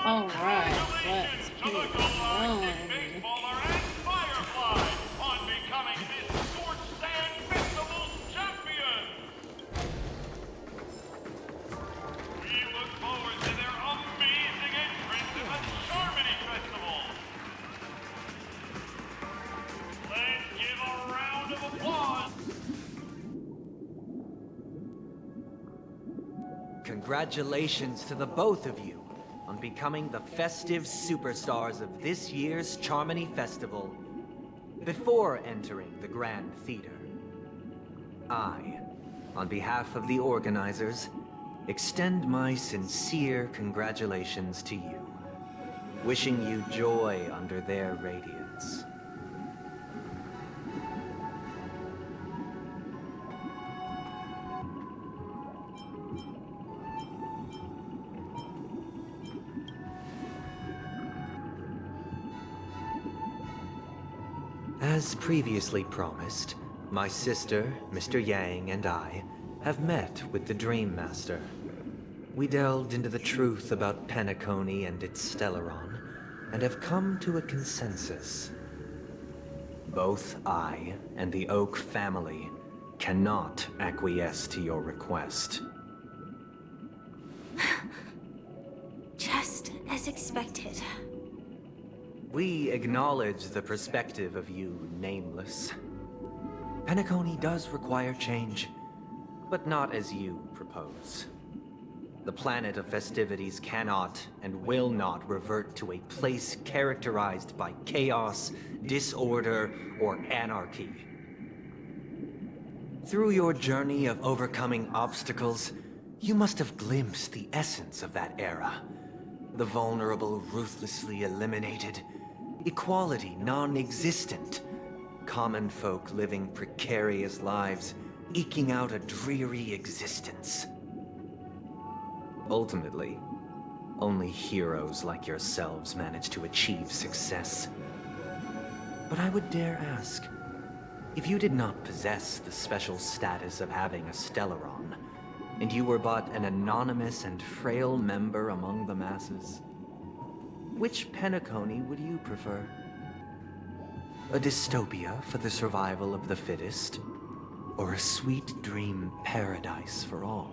Alright, let's keep going. Baseballer and Firefly on becoming this Scorched Sand Festival's champion. We look forward to their amazing entrance in the Charmony Festival. Let's give a round of applause. Congratulations to the both of you on becoming the festive superstars of this year's Charmony Festival. Before entering the Grand Theater, I, on behalf of the organizers, extend my sincere congratulations to you, wishing you joy under their radiance. As previously promised, my sister, Mr. Yang, and I have met with the Dream Master. We delved into the truth about Penacony and its Stellaron, and have come to a consensus. Both I and the Oak family cannot acquiesce to your request. Just as expected. We acknowledge the perspective of you, Nameless. Penacony does require change, but not as you propose. The planet of festivities cannot and will not revert to a place characterized by chaos, disorder, or anarchy. Through your journey of overcoming obstacles, you must have glimpsed the essence of that era. The vulnerable ruthlessly eliminated, equality non-existent, common folk living precarious lives, eking out a dreary existence. Ultimately, only heroes like yourselves manage to achieve success. But I would dare ask, if you did not possess the special status of having a Stellaron, and you were but an anonymous and frail member among the masses, which Penacony would you prefer? A dystopia for the survival of the fittest, or a sweet dream paradise for all?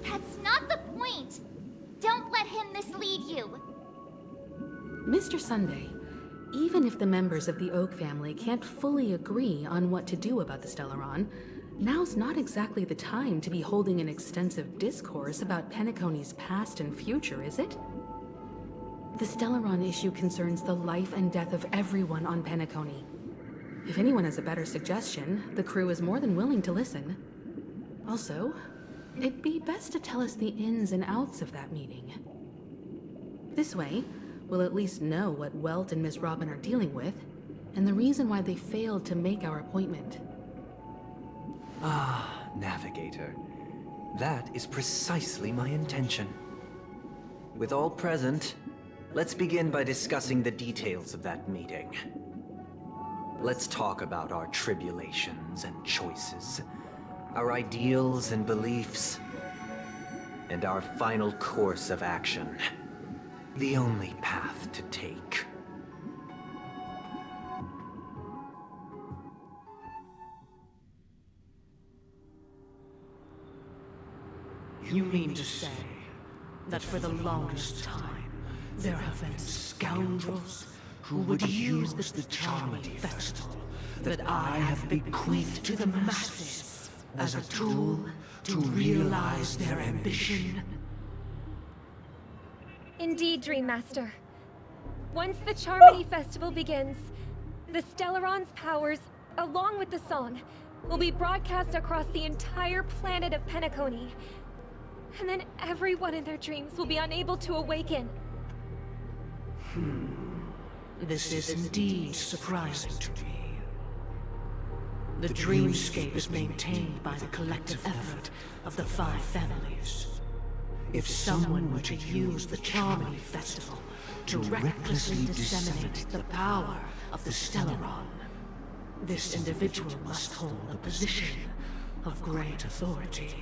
That's not the point! Don't let him mislead you! Mr. Sunday, even if the members of the Oak family can't fully agree on what to do about the Stellaron, now's not exactly the time to be holding an extensive discourse about Penacony's past and future, is it? The Stellaron issue concerns the life and death of everyone on Penacony. If anyone has a better suggestion, the crew is more than willing to listen. Also, it'd be best to tell us the ins and outs of that meeting. This way, we'll at least know what Welt and Miss Robin are dealing with, and the reason why they failed to make our appointment. Ah, Navigator. That is precisely my intention. With all present, let's begin by discussing the details of that meeting. Let's talk about our tribulations and choices, our ideals and beliefs, and our final course of action. The only path to take. You mean to say that for the longest time, there have been scoundrels who would use the Charmony Festival that I have bequeathed to the masses as a tool to realize their ambition? Indeed, Dream Master. Once the Charmony Festival begins, the Stellaron's powers, along with the song, will be broadcast across the entire planet of Penacony. And then everyone in their dreams will be unable to awaken. This is indeed surprising to me. The dreamscape is maintained by the collective effort of the 5 families. If someone were to use the Charmony Festival to recklessly disseminate the power of the Stellaron, This individual must hold a position of great authority.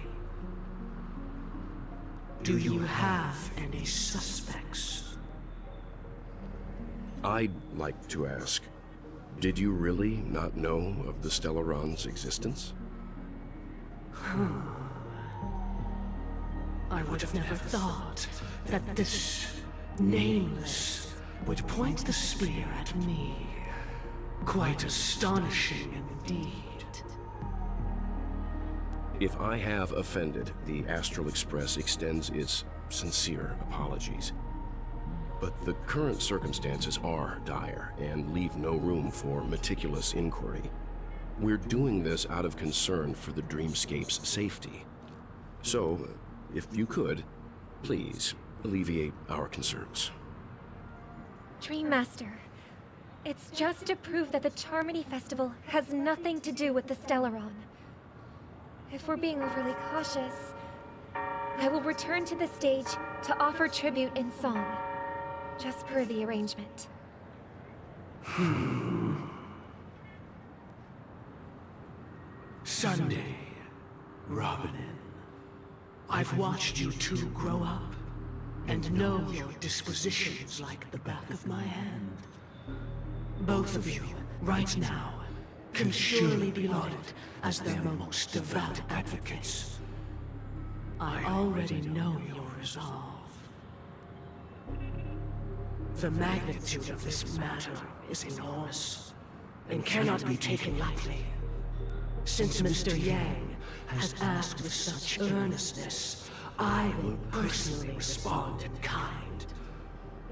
Do you have any suspects? I'd like to ask, did you really not know of the Stellaron's existence? I would have never thought that this Nameless would point the spear at me. Quite astonishing indeed. If I have offended, the Astral Express extends its sincere apologies. But the current circumstances are dire and leave no room for meticulous inquiry. We're doing this out of concern for the Dreamscape's safety. So, if you could, please alleviate our concerns. Dreammaster, it's just to prove that the Charmony Festival has nothing to do with the Stellaron. If we're being overly cautious, I will return to the stage to offer tribute in song, just per the arrangement. Sunday, Robin. I've watched you two grow up, and know your dispositions like the back of my hand. Both of you, right now, can surely be lauded as their most devout advocates. I already know your resolve. The magnitude of this matter is enormous, and cannot be taken lightly. Since Mr. Yang has asked with such earnestness, I will personally respond in kind.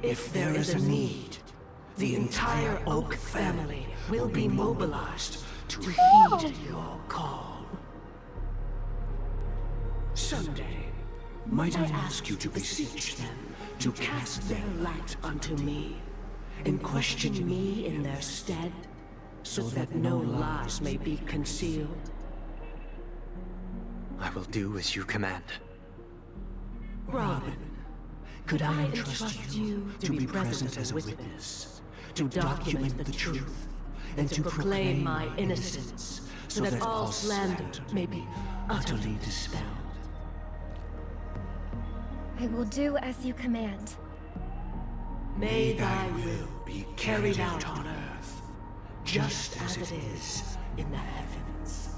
If there is a need, the entire Oak family will be mobilized to heed your call. Sunday, might I ask you to beseech them to cast their light unto me, and question me in their stead, so that no lies may be concealed? I will do as you command. Robin, could I entrust you to be present as a witness, to document the truth, and to proclaim my innocence, so that all slander may be utterly dispelled? I will do as you command. May thy will be carried out on earth, just as it is in the heavens.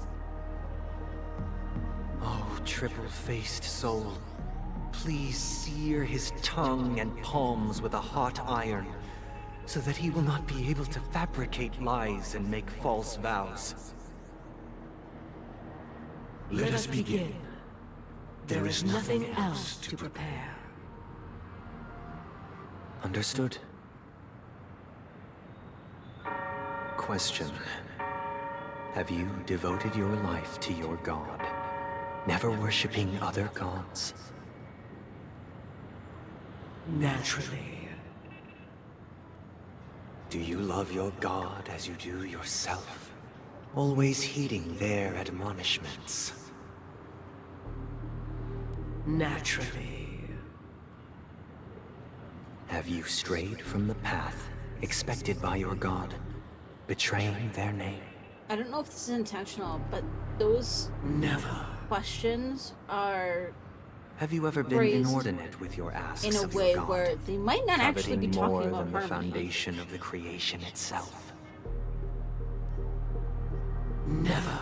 Oh, triple-faced soul, please sear his tongue and palms with a hot iron, so that he will not be able to fabricate lies and make false vows. Let us begin. There is nothing else to prepare. Understood. Question. Have you devoted your life to your god, never worshipping other gods? Naturally. Do you love your god as you do yourself, always heeding their admonishments? Naturally. Have you strayed from the path expected by your god, betraying their name? I don't know if this is intentional, but those Never. questions are Have you ever been Phrased inordinate with your asks in a of way your god, where they might not actually be coveting talking more about than the harmony. foundation of the creation itself? Never.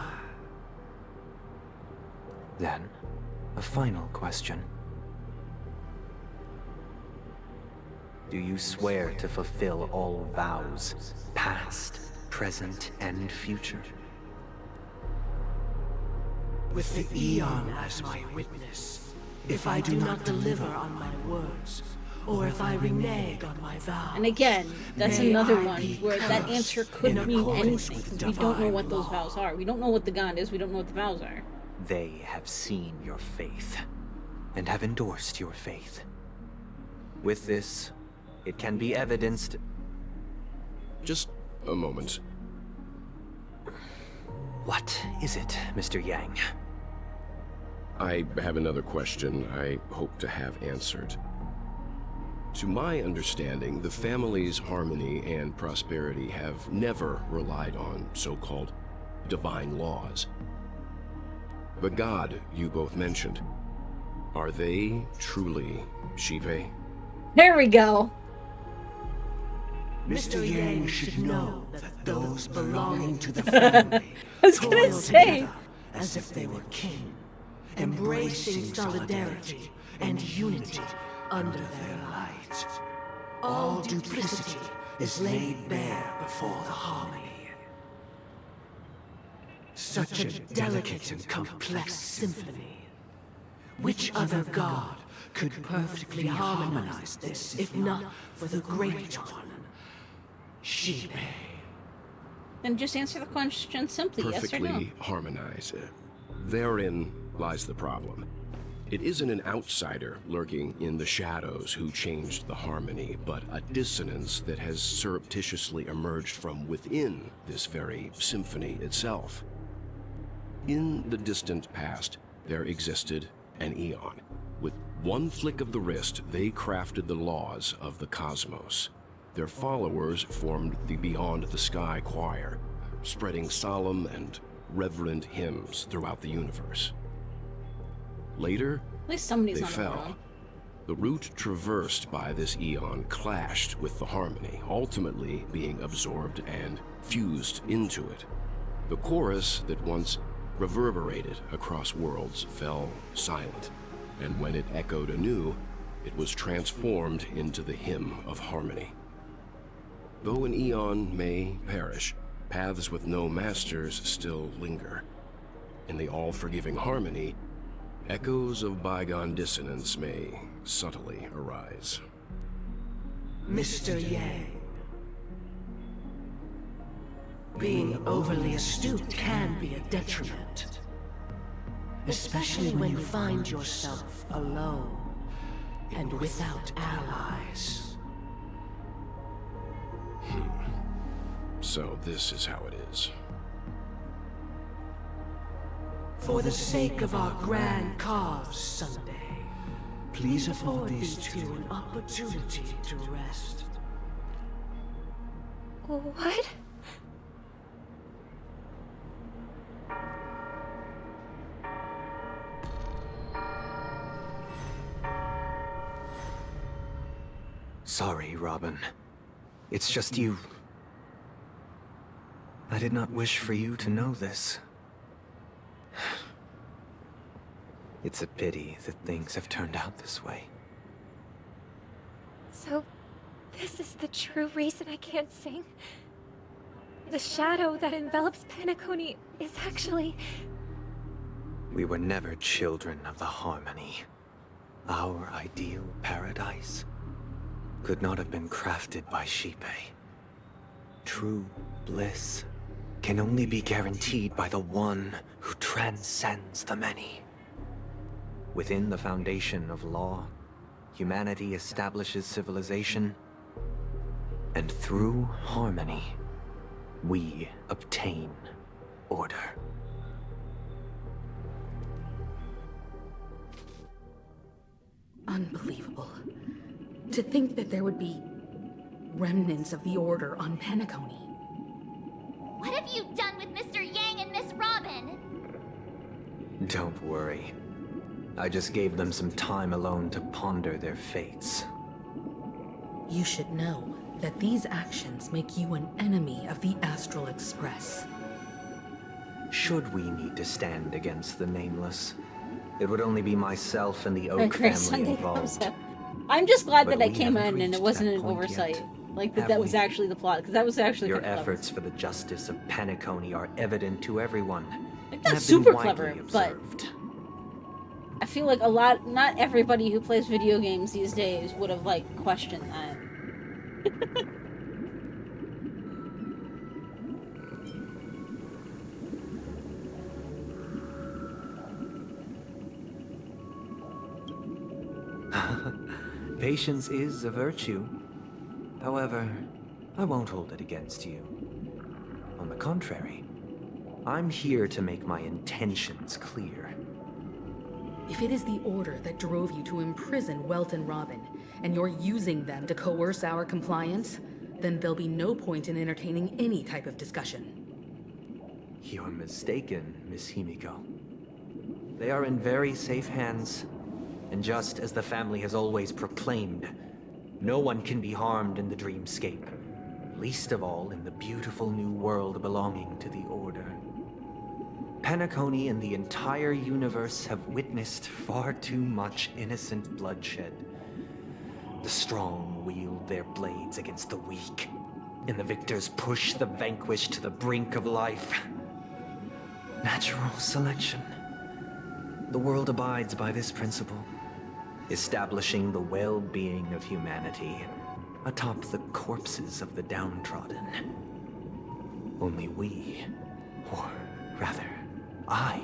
Then, a final question. Do you swear to fulfill all vows, past, present, and future? With the Eon as my witness, if I do not deliver on my words, or if I renege on my vow. And again, that's may another I one be where that cursed answer could in mean accordance anything. with We don't know divine what those law. vows are. We don't know what the god is. We don't know what the vows are. They have seen your faith, and have endorsed your faith. With this, it can be evidenced. Just a moment. What is it, Mr. Yang? I have another question I hope to have answered. To my understanding, the family's harmony and prosperity have never relied on so-called divine laws. The god you both mentioned, are they truly Xipe? There we go. Mr. Yang should know that those belonging to the family I was gonna toil say. together as if they were kin, embracing solidarity and unity under their light. All duplicity is laid bare before the harmony. Such a delicate and complex symphony. Which other god could perfectly harmonize this, if not for the Great One, Xipe? Then just answer the question simply, yes or no. Perfectly harmonize. Therein lies the problem. It isn't an outsider lurking in the shadows who changed the harmony, but a dissonance that has surreptitiously emerged from within this very symphony itself. In the distant past, there existed an Eon. With one flick of the wrist, they crafted the laws of the cosmos. Their followers formed the Beyond the Sky Choir, spreading solemn and reverent hymns throughout the universe. Later, At least somebody's they on the fell. throne. The route traversed by this Eon clashed with the harmony, ultimately being absorbed and fused into it. The chorus that once reverberated across worlds fell silent, and when it echoed anew, it was transformed into the hymn of harmony. Though an Eon may perish, paths with no masters still linger. In the all-forgiving harmony, echoes of bygone dissonance may subtly arise. Mr. Yang. Being overly astute can be a detriment. Especially when you find yourself alone and without allies. So this is how it is. For the sake of our grand cause, Sunday, please afford these two an opportunity to rest. What? Sorry, Robin. It's just you. I did not wish for you to know this. It's a pity that things have turned out this way. So, this is the true reason I can't sing? The shadow that envelops Penacony is actually... We were never children of the harmony. Our ideal paradise could not have been crafted by Xipe. True bliss can only be guaranteed by the one who transcends the many. Within the foundation of law, humanity establishes civilization, and through harmony, we obtain order. Unbelievable. To think that there would be remnants of the Order on Penacony. What have you done with Mr. Yang and Miss Robin? Don't worry. I just gave them some time alone to ponder their fates. You should know that these actions make you an enemy of the Astral Express. Should we need to stand against the Nameless, it would only be myself and the Oak Every family Sunday comes involved. up. I'm just glad But that I we came haven't in and it reached wasn't that an point oversight. yet. Like Have that we? was actually the plot, because that was actually Your kinda clever. efforts for the justice of Penacony are evident to everyone. Like, and that's have super been widely clever, but observed. I feel like not everybody who plays video games these days would have, like, questioned that. Patience is a virtue. However, I won't hold it against you. On the contrary, I'm here to make my intentions clear. If it is the Order that drove you to imprison Welt and Robin, and you're using them to coerce our compliance, then there'll be no point in entertaining any type of discussion. You're mistaken, Miss Himiko. They are in very safe hands, and just as the family has always proclaimed, no one can be harmed in the dreamscape, least of all in the beautiful new world belonging to the Order. Penacony and the entire universe have witnessed far too much innocent bloodshed. The strong wield their blades against the weak, and the victors push the vanquished to the brink of life. Natural selection. The world abides by this principle, establishing the well-being of humanity atop the corpses of the downtrodden. Only we, or rather, I,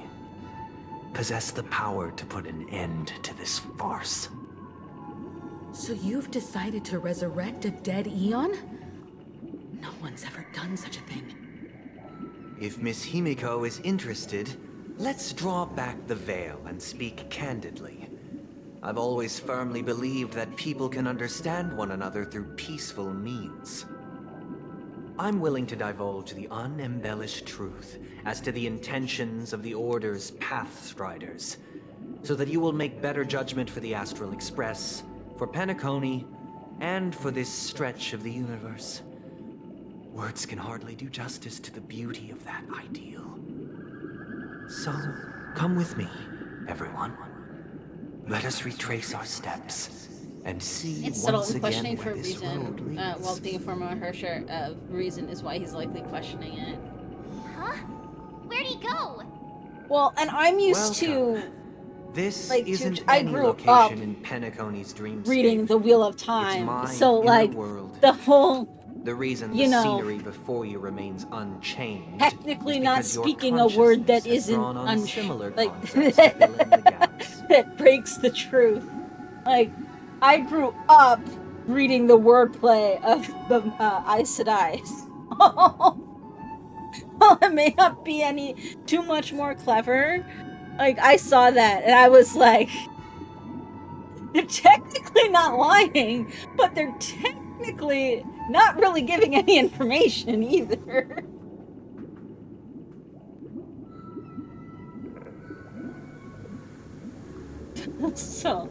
possess the power to put an end to this farce. So you've decided to resurrect a dead Eon? No one's ever done such a thing. If Miss Himiko is interested, let's draw back the veil and speak candidly. I've always firmly believed that people can understand one another through peaceful means. I'm willing to divulge the unembellished truth as to the intentions of the Order's Pathstriders, so that you will make better judgment for the Astral Express, for Penacony, and for this stretch of the universe. Words can hardly do justice to the beauty of that ideal. So, come with me, everyone. Let us retrace our steps and see It's subtle once and questioning again for where a this road reason. leads. Well, being a former Hersher, reason is why he's likely questioning it. Huh? Where'd he go? Well, and I'm used to This like, isn't I any grew location up in Penacony's dreamscape. reading The Wheel of It's Time, my so inner like world. the whole The reason you the know, scenery before you remains unchanged technically is not because your speaking a word that consciousness has isn't drawn on similar like concepts to fill in the gaps. that breaks the truth. Like, I grew up reading the wordplay of the Aes Sedai. Well, it may not be any too much more clever. Like, I saw that and I was like, they're technically not lying, but they're technically not really giving any information either. So.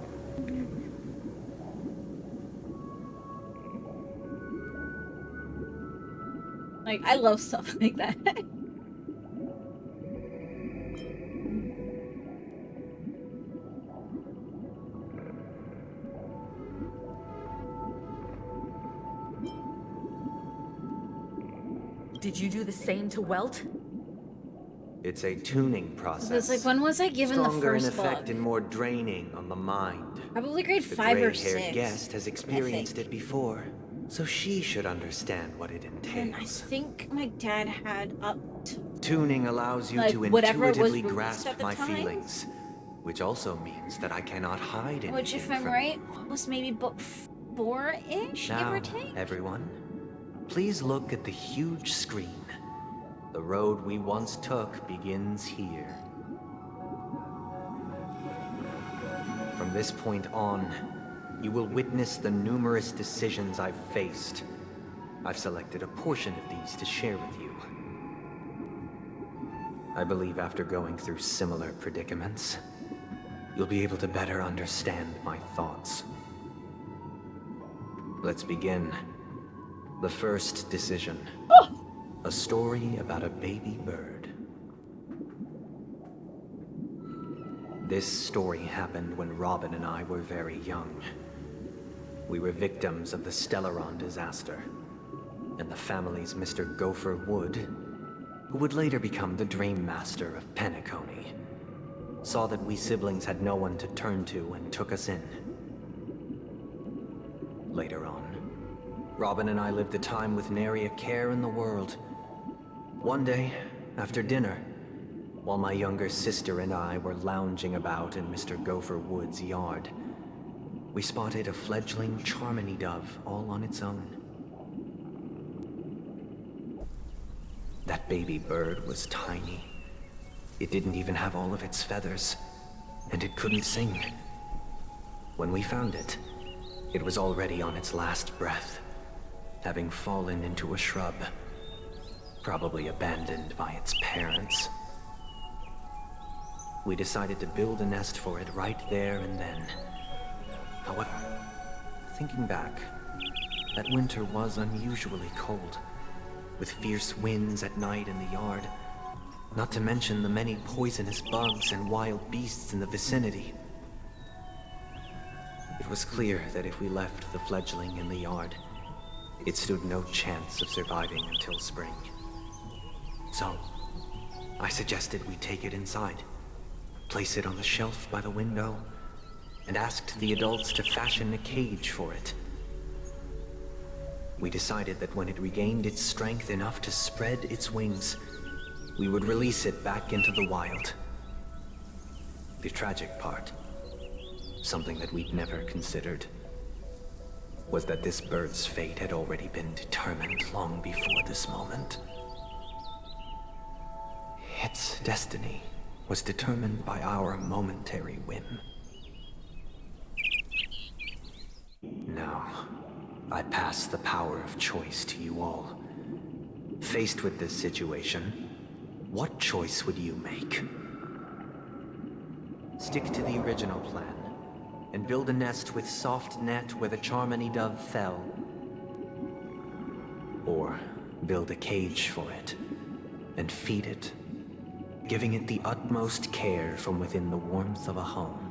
Like, I love stuff like that. Did you do the same to Welt? It's a tuning process. It's like, when was I given the Stronger in first effect book? and more draining on the mind. Probably grade The 5 or gray-haired 6. guest has experienced think. it before, so she should understand what it And I entails. think my dad had up to Tuning allows you like, to whatever was intuitively released grasp at the my time? feelings, which also means that I cannot hide anything which, if I'm from right, was maybe book 4-ish, give Now, or take? everyone, please look at the huge screen. The road we once took begins here. From this point on, you will witness the numerous decisions I've faced. I've selected a portion of these to share with you. I believe after going through similar predicaments, you'll be able to better understand my thoughts. Let's begin. The first decision. A story about a baby bird. This story happened when Robin and I were very young. We were victims of the Stellaron disaster, and the family's Mr. Gopher Wood, who would later become the Dream Master of Penacony, saw that we siblings had no one to turn to and took us in. Later on, Robin and I lived a time with nary a care in the world. One day, after dinner, while my younger sister and I were lounging about in Mr. Gopher Wood's yard, we spotted a fledgling Charmony dove all on its own. That baby bird was tiny. It didn't even have all of its feathers, and it couldn't sing. When we found it, It was already on its last breath, having fallen into a shrub, probably abandoned by its parents. We decided to build a nest for it right there and then. However, thinking back, that winter was unusually cold, with fierce winds at night in the yard, not to mention the many poisonous bugs and wild beasts in the vicinity. It was clear that if we left the fledgling in the yard, it stood no chance of surviving until spring. So, I suggested we take it inside, place it on the shelf by the window, and asked the adults to fashion a cage for it. We decided that when it regained its strength enough to spread its wings, we would release it back into the wild. The tragic part, something that we'd never considered, was that this bird's fate had already been determined long before this moment. Its destiny was determined by our momentary whim. Now, I pass the power of choice to you all. Faced with this situation, what choice would you make? Stick to the original plan, and build a nest with soft net where the Charmony dove fell. Or build a cage for it, and feed it, giving it the utmost care from within the warmth of a home.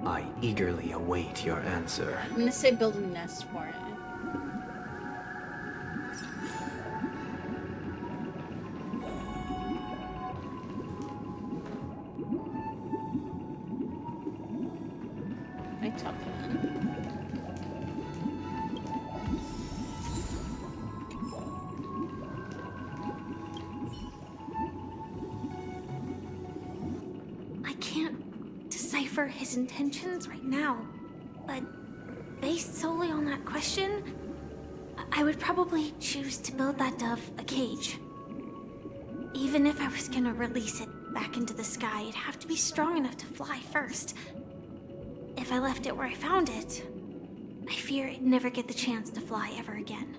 I eagerly await your answer. I'm gonna say build a nest for it. I talk to them. I can't decipher his intentions right now, but based solely on that question, I would probably choose to build that dove a cage. Even if I was gonna release it back into the sky, it'd have to be strong enough to fly first. If I left it where I found it, I fear it'd never get the chance to fly ever again.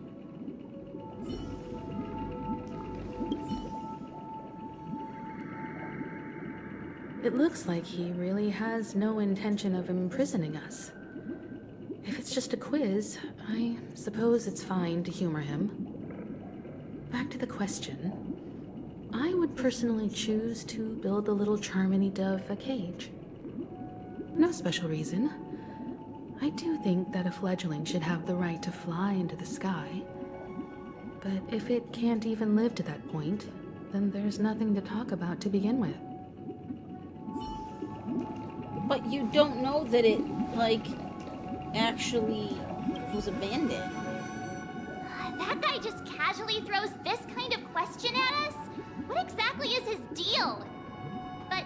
It looks like he really has no intention of imprisoning us. If it's just a quiz, I suppose it's fine to humor him. Back to the question. I would personally choose to build the little Charmony dove a cage. No special reason. I do think that a fledgling should have the right to fly into the sky. But if it can't even live to that point, then there's nothing to talk about to begin with. But you don't know that it, like, actually was abandoned. That guy just casually throws this kind of question at us? What exactly is his deal? But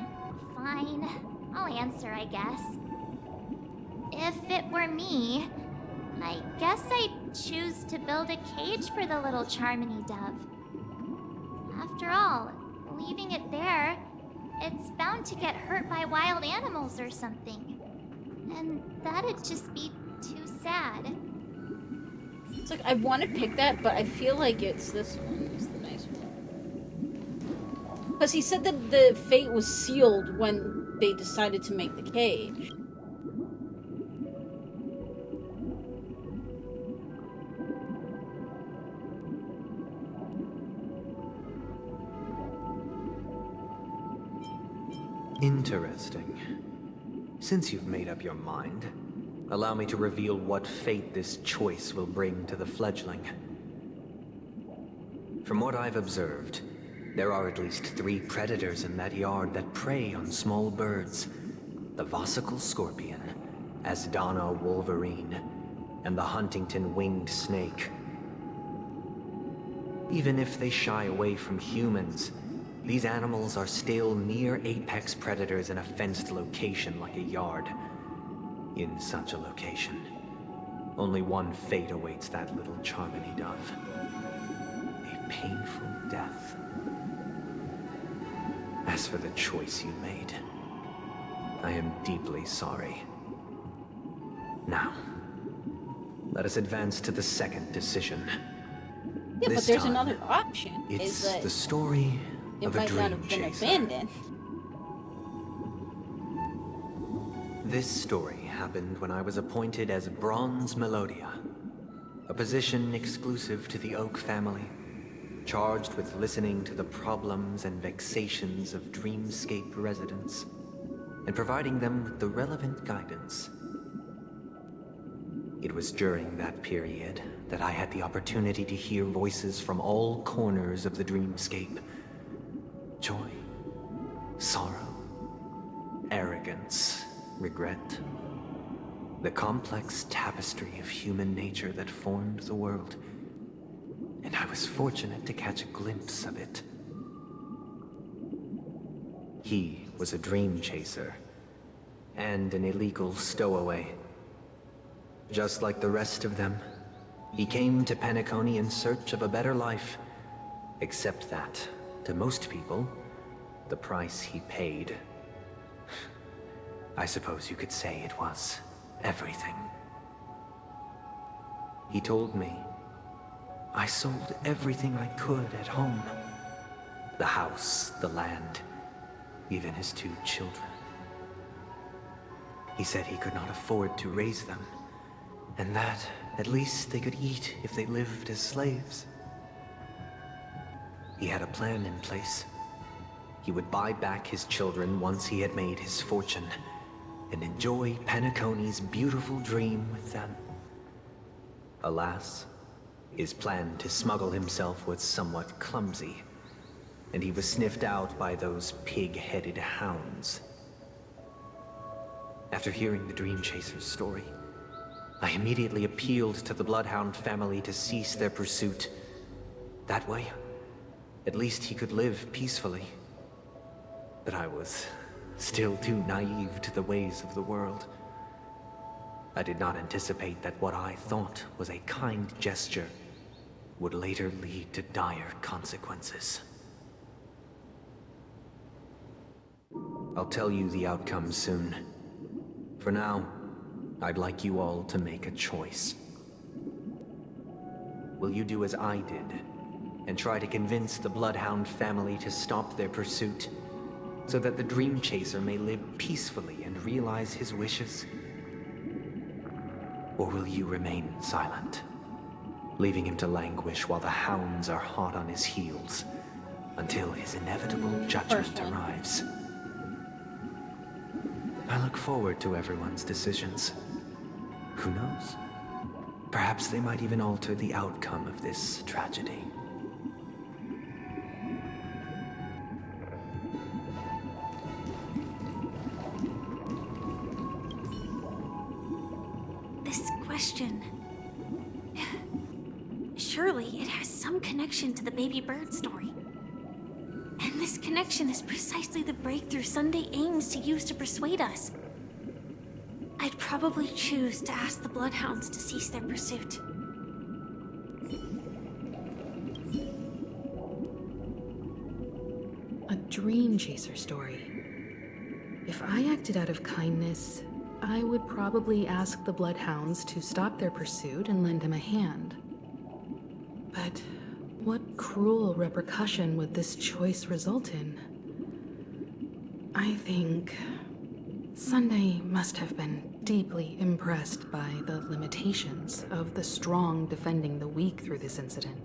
fine, I'll answer, I guess. If it were me, I guess I'd choose to build a cage for the little Charmony dove. After all, leaving it there, it's bound to get hurt by wild animals or something. And that'd just be too sad. It's like, I want to pick that, but I feel like it's this one. It's the nice one. Because he said that the fate was sealed when they decided to make the cage. Interesting. Since you've made up your mind, allow me to reveal what fate this choice will bring to the fledgling. From what I've observed, there are at least 3 predators in that yard that prey on small birds. The Vossicle scorpion, Asdana wolverine, and the Huntington winged snake. Even if they shy away from humans, these animals are still near apex predators in a fenced location like a yard. In such a location, only one fate awaits that little Charmony dove. A painful death. As for the choice you made, I am deeply sorry. Now, let us advance to the second decision. Yeah, but This there's time, another option. Is It's that the story it of a might not dream have been chaser. abandoned. This story happened when I was appointed as Bronze Melodia, a position exclusive to the Oak family, charged with listening to the problems and vexations of Dreamscape residents, and providing them with the relevant guidance. It was during that period that I had the opportunity to hear voices from all corners of the Dreamscape. Joy, sorrow, arrogance, regret. The complex tapestry of human nature that formed the world. And I was fortunate to catch a glimpse of it. He was a dream chaser, and an illegal stowaway. Just like the rest of them, he came to Penacony in search of a better life, except that, to most people, the price he paid, I suppose you could say it was everything. He told me, I sold everything I could at home. The house, the land, even his 2 children. He said he could not afford to raise them, and that at least they could eat if they lived as slaves. He had a plan in place. He would buy back his children once he had made his fortune, and enjoy Penacony's beautiful dream with them. Alas, his plan to smuggle himself was somewhat clumsy, and he was sniffed out by those pig-headed hounds. After hearing the Dream Chaser's story, I immediately appealed to the Bloodhound family to cease their pursuit. That way, at least he could live peacefully. But I was still too naive to the ways of the world. I did not anticipate that what I thought was a kind gesture would later lead to dire consequences. I'll tell you the outcome soon. For now, I'd like you all to make a choice. Will you do as I did, and try to convince the Bloodhound family to stop their pursuit, so that the Dream Chaser may live peacefully and realize his wishes? Or will you remain silent, leaving him to languish while the hounds are hot on his heels, until his inevitable judgment arrives? I look forward to everyone's decisions. Who knows? Perhaps they might even alter the outcome of this tragedy. This question... Surely it has some connection to the baby bird story. And this connection is precisely the breakthrough Sunday aims to use to persuade us. I'd probably choose to ask the Bloodhounds to cease their pursuit. A dream chaser story. If I acted out of kindness, I would probably ask the Bloodhounds to stop their pursuit and lend him a hand. But what cruel repercussion would this choice result in? I think Sunday must have been deeply impressed by the limitations of the strong defending the weak through this incident.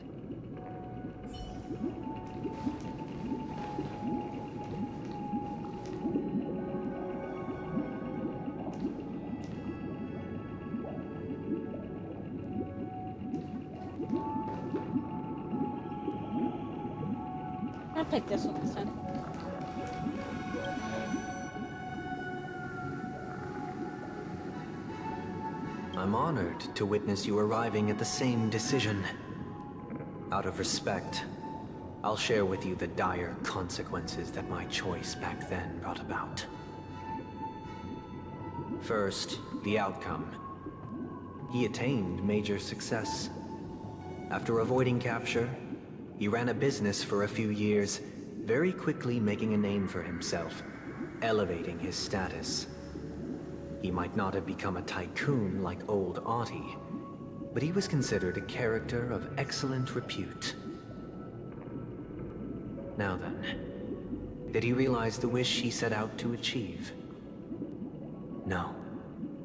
I'll pick this one instead. I'm honored to witness you arriving at the same decision. Out of respect, I'll share with you the dire consequences that my choice back then brought about. First, the outcome. He attained major success. After avoiding capture, he ran a business for a few years, very quickly making a name for himself, elevating his status. He might not have become a tycoon like old Audie, but he was considered a character of excellent repute. Now then, did he realize the wish he set out to achieve? No.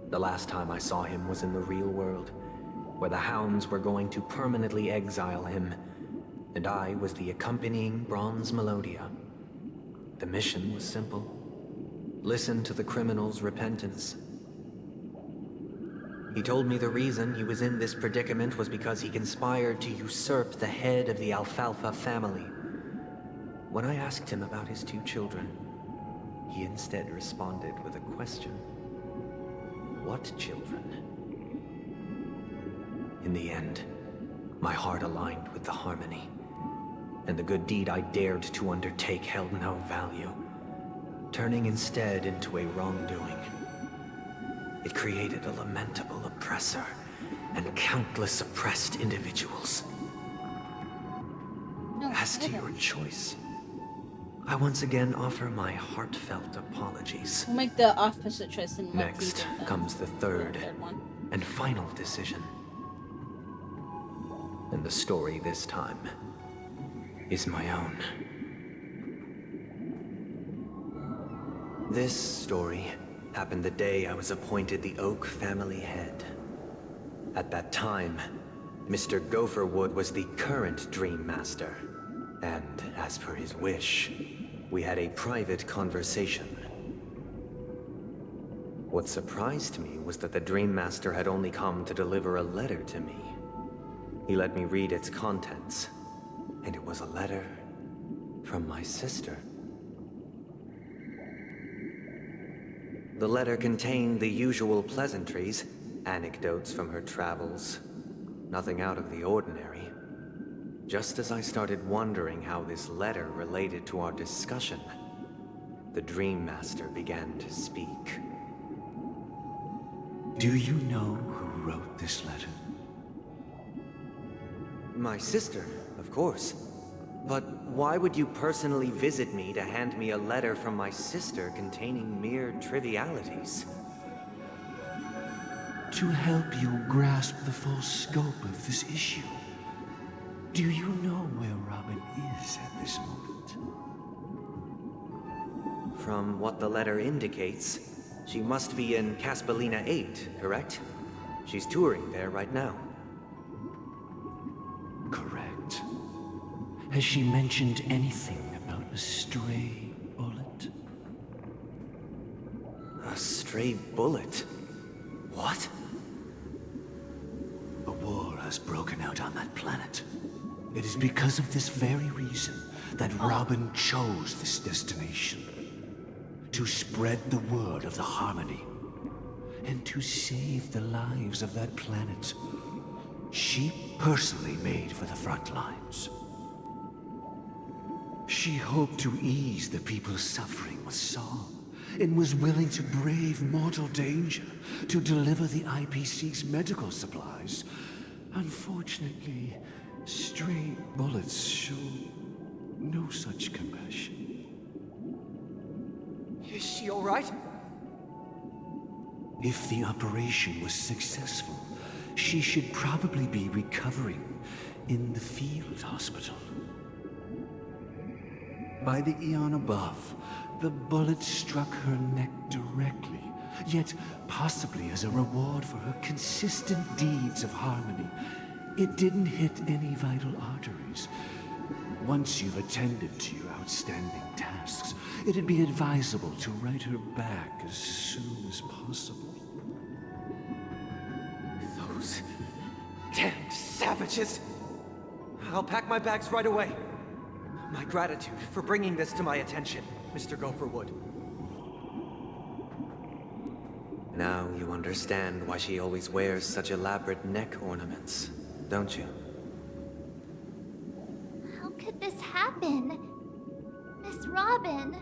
The last time I saw him was in the real world, where the Hounds were going to permanently exile him, and I was the accompanying Bronze Melodia. The mission was simple. Listen to the criminal's repentance. He told me the reason he was in this predicament was because he conspired to usurp the head of the Alfalfa family. When I asked him about his 2 children, he instead responded with a question. What children? In the end, my heart aligned with the Harmony, and the good deed I dared to undertake held no value, turning instead into a wrongdoing. It created a lamentable oppressor and countless oppressed individuals. No, As to your choice, I once again offer my heartfelt apologies. We'll make the opposite choice in what we Next did then. comes the third one. and final decision. And the story this time is my own. This story happened the day I was appointed the Oak family head. At that time, Mr. Gopherwood was the current Dream Master, and as per his wish, we had a private conversation. What surprised me was that the Dream Master had only come to deliver a letter to me. He let me read its contents, and it was a letter from my sister. The letter contained the usual pleasantries, anecdotes from her travels, nothing out of the ordinary. Just as I started wondering how this letter related to our discussion, the Dream Master began to speak. Do you know who wrote this letter? My sister, of course. But why would you personally visit me to hand me a letter from my sister containing mere trivialities? To help you grasp the full scope of this issue. Do you know where Robin is at this moment? From what the letter indicates, she must be in Caspelina 8, correct? She's touring there right now. Correct. Has she mentioned anything about a stray bullet? A stray bullet? What? A war has broken out on that planet. It is because of this very reason that Robin chose this destination. To spread the word of the Harmony. And to save the lives of that planet. She personally made for the front lines. She hoped to ease the people's suffering with song, and was willing to brave mortal danger to deliver the IPC's medical supplies. Unfortunately, stray bullets show no such compassion. Is she all right? If the operation was successful, she should probably be recovering in the field hospital. By the eon above, the bullet struck her neck directly, yet possibly as a reward for her consistent deeds of harmony. It didn't hit any vital arteries. Once you've attended to your outstanding tasks, it'd be advisable to write her back as soon as possible. Those damned savages! I'll pack my bags right away. My gratitude for bringing this to my attention, Mr. Gopherwood. Now you understand why she always wears such elaborate neck ornaments, don't you? How could this happen? Miss Robin.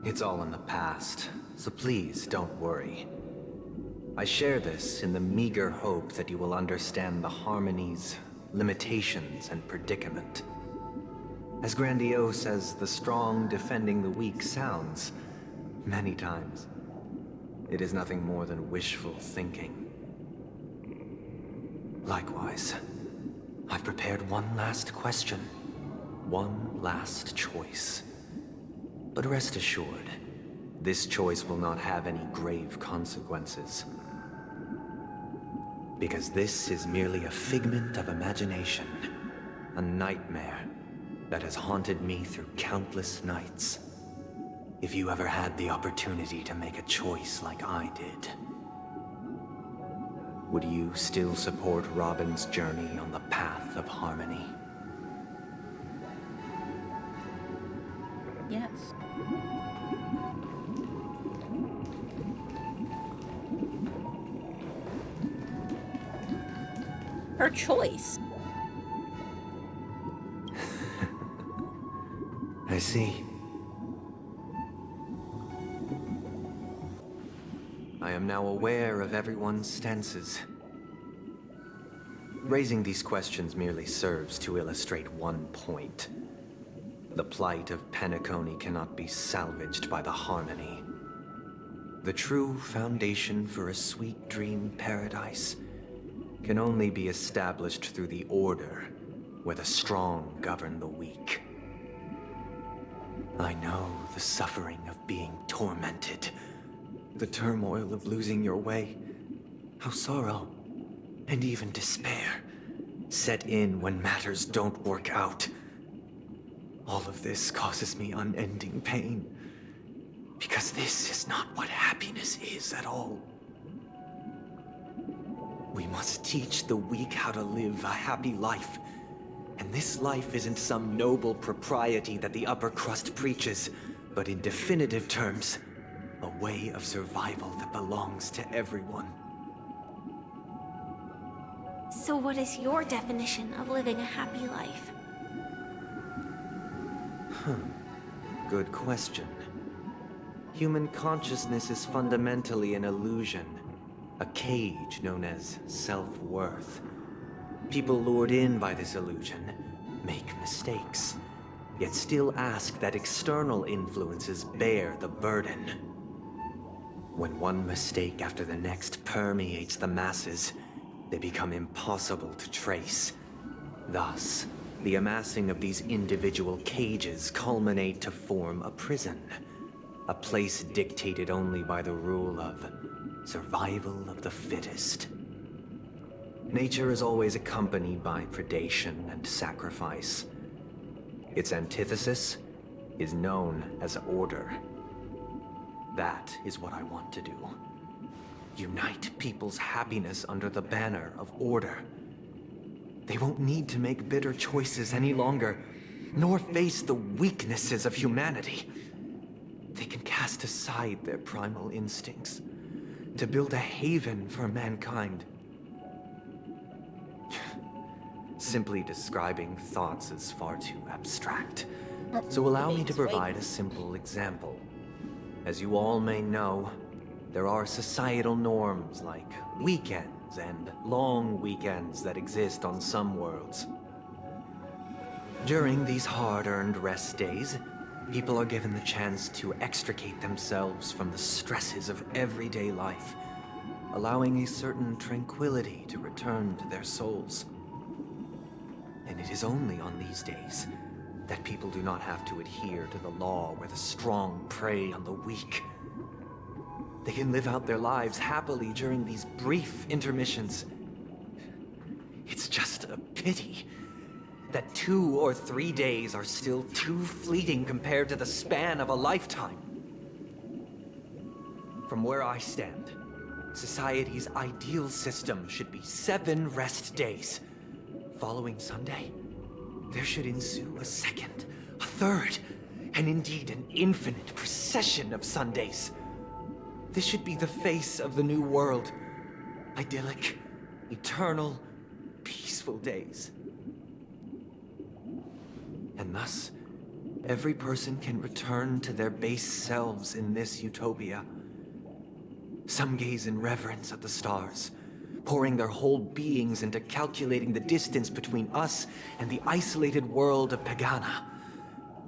It's all in the past, so please don't worry. I share this in the meager hope that you will understand the Harmony's limitations and predicament. As grandiose as the strong defending the weak sounds, many times, it is nothing more than wishful thinking. Likewise, I've prepared one last question, one last choice. But rest assured, this choice will not have any grave consequences. Because this is merely a figment of imagination, a nightmare that has haunted me through countless nights. If you ever had the opportunity to make a choice like I did, would you still support Robin's journey on the path of harmony? Yes. Her choice. I see. I am now aware of everyone's stances. Raising these questions merely serves to illustrate one point. The plight of Penacony cannot be salvaged by the Harmony. The true foundation for a sweet dream paradise can only be established through the Order, where the strong govern the weak. I know the suffering of being tormented, the turmoil of losing your way, how sorrow, and even despair, set in when matters don't work out. All of this causes me unending pain, because this is not what happiness is at all. We must teach the weak how to live a happy life. And this life isn't some noble propriety that the upper crust preaches, but in definitive terms, a way of survival that belongs to everyone. So what is your definition of living a happy life? Good question. Human consciousness is fundamentally an illusion, a cage known as self-worth. People lured in by this illusion make mistakes, yet still ask that external influences bear the burden. When one mistake after the next permeates the masses, they become impossible to trace. Thus, the amassing of these individual cages culminate to form a prison, a place dictated only by the rule of survival of the fittest. Nature is always accompanied by predation and sacrifice. Its antithesis is known as order. That is what I want to do. Unite people's happiness under the banner of order. They won't need to make bitter choices any longer, nor face the weaknesses of humanity. They can cast aside their primal instincts to build a haven for mankind. Simply describing thoughts is far too abstract. So allow me to provide a simple example. As you all may know, there are societal norms like weekends and long weekends that exist on some worlds. During these hard-earned rest days, people are given the chance to extricate themselves from the stresses of everyday life, allowing a certain tranquility to return to their souls. And it is only on these days that people do not have to adhere to the law where the strong prey on the weak. They can live out their lives happily during these brief intermissions. It's just a pity that 2 or 3 days are still too fleeting compared to the span of a lifetime. From where I stand, society's ideal system should be 7 rest days. Following Sunday, there should ensue a second, a third, and indeed an infinite procession of Sundays. This should be the face of the new world. Idyllic, eternal, peaceful days. And thus, every person can return to their base selves in this utopia. Some gaze in reverence at the stars, pouring their whole beings into calculating the distance between us and the isolated world of Pagana.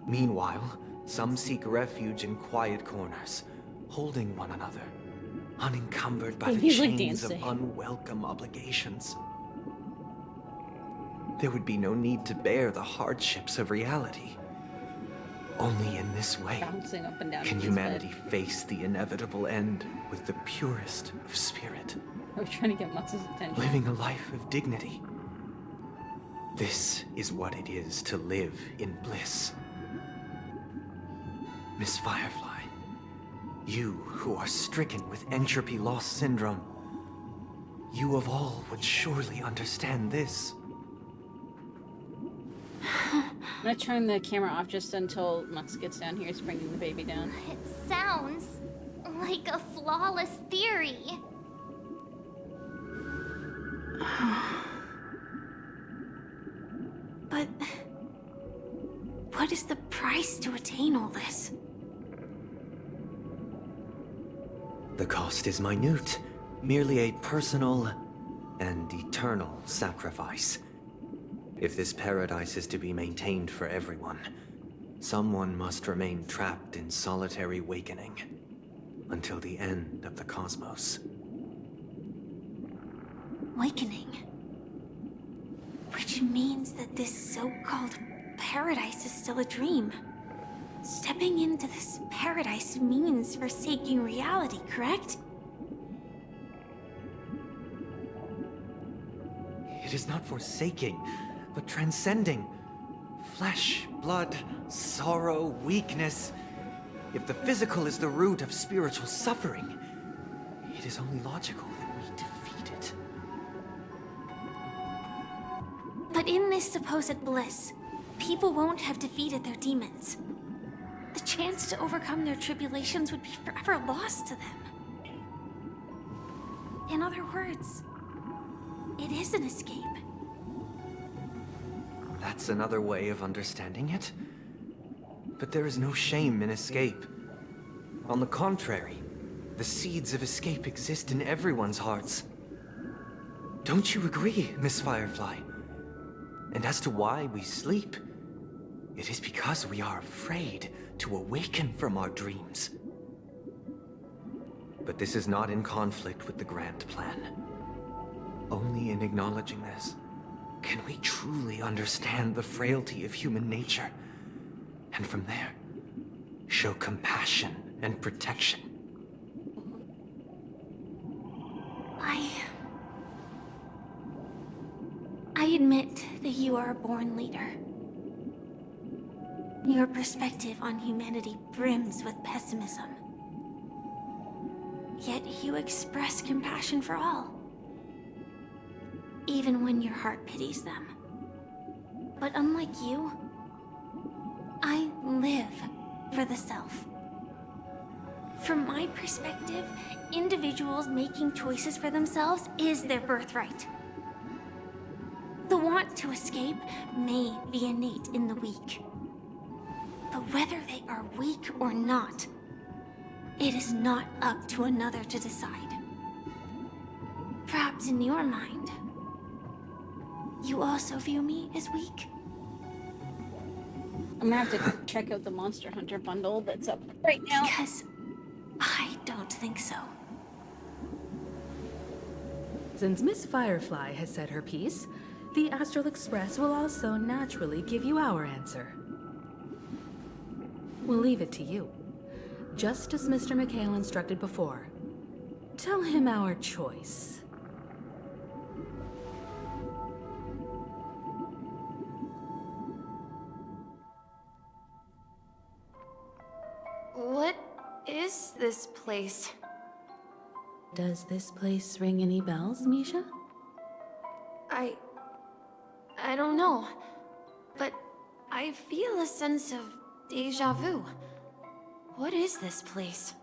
Meanwhile, some seek refuge in quiet corners, holding one another, unencumbered by the He's like chains of dancing. unwelcome obligations. There would be no need to bear the hardships of reality. Only in this way Bouncing up and down. can in his humanity bed. face the inevitable end with the purest of spirit, I was trying to get Max's attention. living a life of dignity. This is what it is to live in bliss. Miss Firefly, you who are stricken with entropy loss syndrome, you of all would surely understand this. I'm gonna turn the camera off just until Max gets down here. He's bringing the baby down. It sounds like a flawless theory. But what is the price to attain all this? The cost is minute, merely a personal and eternal sacrifice. If this paradise is to be maintained for everyone, someone must remain trapped in solitary awakening until the end of the cosmos. Awakening. Which means that this so-called paradise is still a dream. Stepping into this paradise means forsaking reality, correct? It is not forsaking, but transcending. Flesh, blood, sorrow, weakness. If the physical is the root of spiritual suffering, it is only logical that we defeat it. But in this supposed bliss, people won't have defeated their demons. The chance to overcome their tribulations would be forever lost to them. In other words, it is an escape. That's another way of understanding it. But there is no shame in escape. On the contrary, the seeds of escape exist in everyone's hearts. Don't you agree, Miss Firefly? And as to why we sleep, it is because we are afraid to awaken from our dreams. But this is not in conflict with the grand plan. Only in acknowledging this can we truly understand the frailty of human nature, and from there, show compassion and protection. I admit that you are a born leader. Your perspective on humanity brims with pessimism. Yet you express compassion for all. Even when your heart pities them. But unlike you, I live for the self. From my perspective, individuals making choices for themselves is their birthright. The want to escape may be innate in the weak. But whether they are weak or not, it is not up to another to decide. Perhaps in your mind, you also view me as weak? I'm gonna have to check out the Monster Hunter bundle that's up right now. Because I don't think so. Since Miss Firefly has said her piece, the Astral Express will also naturally give you our answer. We'll leave it to you. Just as Mr. McHale instructed before. Tell him our choice. What is this place? Does this place ring any bells, Misha? I don't know. But I feel a sense of déjà vu. What is this place?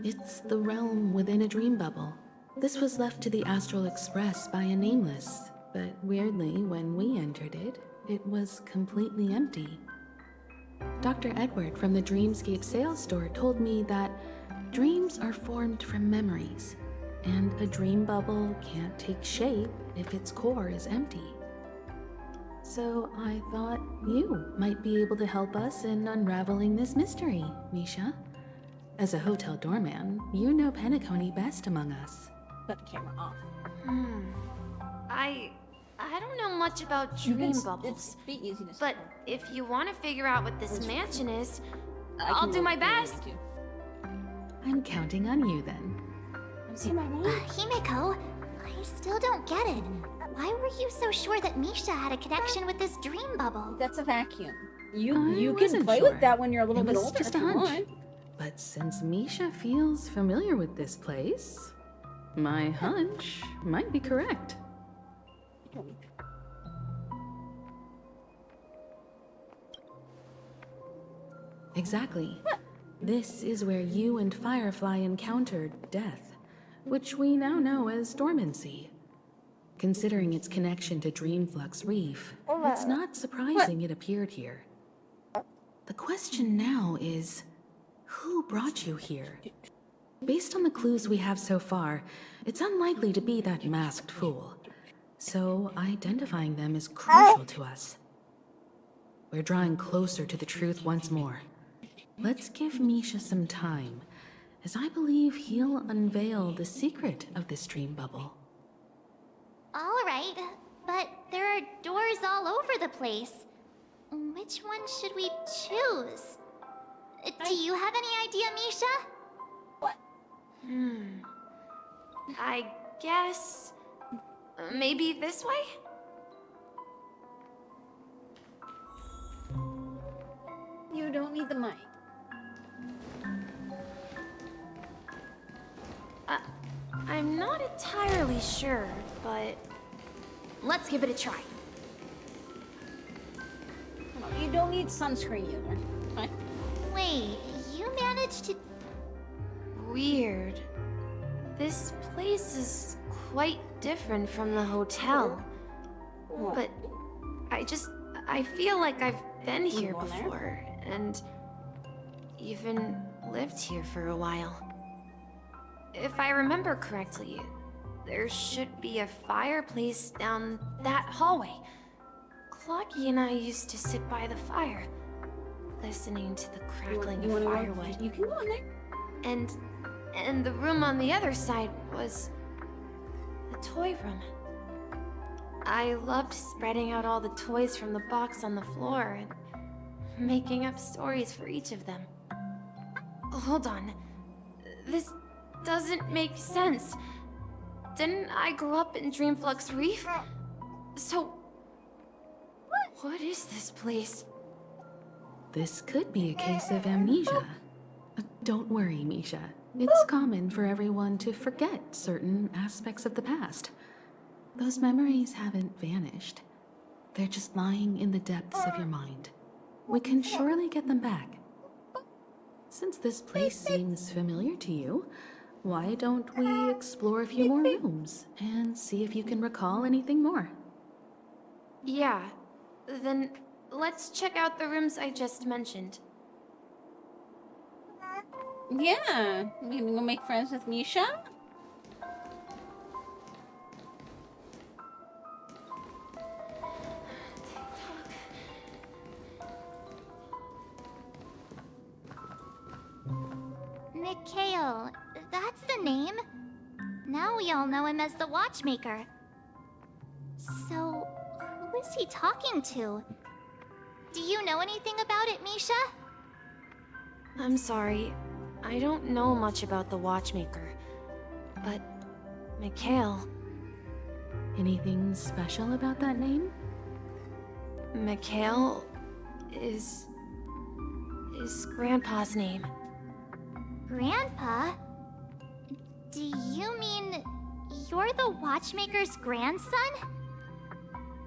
It's the realm within a dream bubble. This was left to the Astral Express by a Nameless, but weirdly, when we entered it, it was completely empty. Dr. Edward from the Dreamscape sales store told me that dreams are formed from memories, and a dream bubble can't take shape if its core is empty. So I thought you might be able to help us in unraveling this mystery, Misha. As a hotel doorman, you know Penacony best among us. Put the camera off. I don't know much about dream bubbles. It's be easy to But if you want to figure out what this mansion is, I'll do my best. I'm counting on you then. Himeko, I still don't get it. Why were you so sure that Misha had a connection with this dream bubble? That's a vacuum. I You can wasn't play sure. with that when you're a little It bit was older. just if a you hunch. want. But since Misha feels familiar with this place, my hunch might be correct. Exactly. This is where you and Firefly encountered death, which we now know as dormancy. Considering its connection to Dreamflux Reef, it's not surprising it appeared here. The question now is, who brought you here? Based on the clues we have so far, it's unlikely to be that masked fool. So identifying them is crucial to us. We're drawing closer to the truth once more. Let's give Misha some time, as I believe he'll unveil the secret of this dream bubble. All right, but there are doors all over the place. Which one should we choose? Do you have any idea, Misha? I guess... maybe this way? You don't need the mic. I'm not entirely sure, but... let's give it a try. You don't need sunscreen either. Fine. Wait, you managed to... Weird. This place is quite different from the hotel. But I feel like I've been here before, and even lived here for a while. If I remember correctly, there should be a fireplace down that hallway. Clocky and I used to sit by the fire, listening to the crackling of firewood. You can go in there. And the room on the other side was the toy room. I loved spreading out all the toys from the box on the floor and making up stories for each of them. Hold on. This doesn't make sense. Didn't I grow up in Dreamflux Reef? So... what is this place? This could be a case of amnesia. Don't worry, Misha. It's common for everyone to forget certain aspects of the past. Those memories haven't vanished. They're just lying in the depths of your mind. We can surely get them back. Since this place seems familiar to you, why don't we explore a few more rooms and see if you can recall anything more? Yeah, then let's check out the rooms I just mentioned. Yeah. You gonna go make friends with Misha? Mikhail, that's the name. Now we all know him as the Watchmaker. So, who is he talking to? Do you know anything about it, Misha? I'm sorry, I don't know much about the Watchmaker. But, Mikhail... Anything special about that name? Mikhail is Grandpa's name. Grandpa? Do you mean you're the Watchmaker's grandson?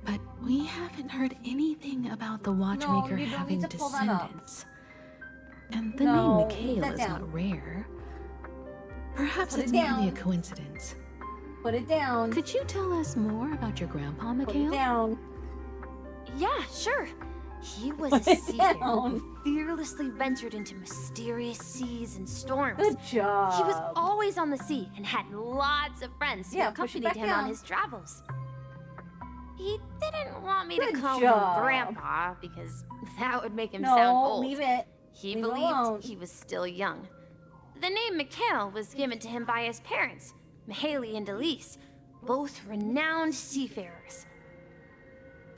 But we haven't heard anything about the Watchmaker you don't having need to pull that up. descendants. And the No, name leave Mikhail that is down. not rare. Perhaps Put it's it merely a down. coincidence. Put it down. Could you tell us more about your grandpa, Put Mikhail? it down. Yeah, sure. He was Put a it seafarer down. who fearlessly ventured into mysterious seas and storms. Good job. He was always on the sea and had lots of friends who Yeah, push it accompanied back him down. on his travels. He didn't want me Good to call job. him Grandpa because that would make him No, sound old. leave it. He Leave it believed alone. he was still young. The name Mikhail was given to him by his parents, Mihaly and Elise, both renowned seafarers.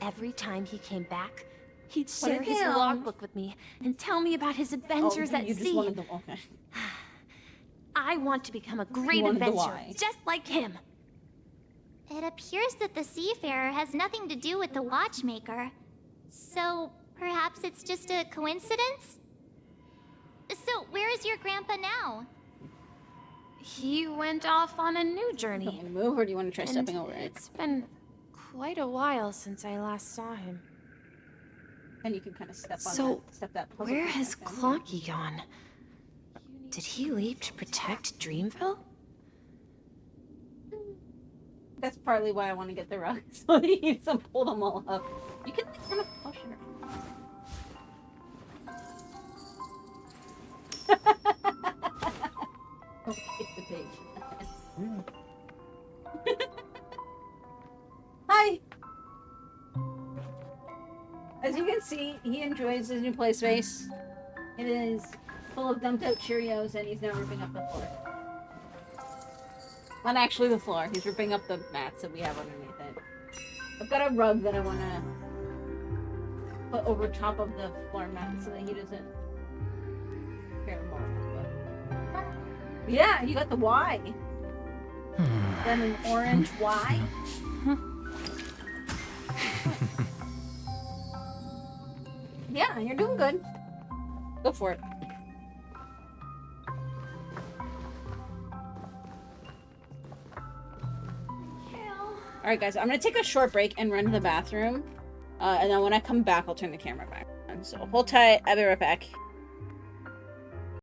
Every time he came back, he'd share his logbook with me and tell me about his adventures at you just sea. wanted the, okay. I want to become a great wanted the adventurer, why. just like him. It appears that the seafarer has nothing to do with the watchmaker. So, perhaps it's just a coincidence? So, where is your grandpa now? He went off on a new Do you journey. want me to move, or do you want to try And stepping over it? It's been quite a while since I last saw him. And you can kind of step on So, that, step that puzzle where piece has back in. Clocky gone? Did he leave to protect Dreamville? That's partly why I want to get the rug, so that you can pull them all up. You can like, kind of push it. Oh, it's the page. Hi! As you can see, he enjoys his new play space. It is full of dumped out Cheerios, and he's now ripping up the floor. Not actually the floor, he's ripping up the mats that we have underneath it. I've got a rug that I want to put over top of the floor mat so that he doesn't tear them off. But... yeah, you got the Y. Then an orange Y. Yeah, you're doing good. Go for it. Alright guys, I'm gonna take a short break and run to the bathroom. And then when I come back, I'll turn the camera back on. So hold tight, I'll be right back.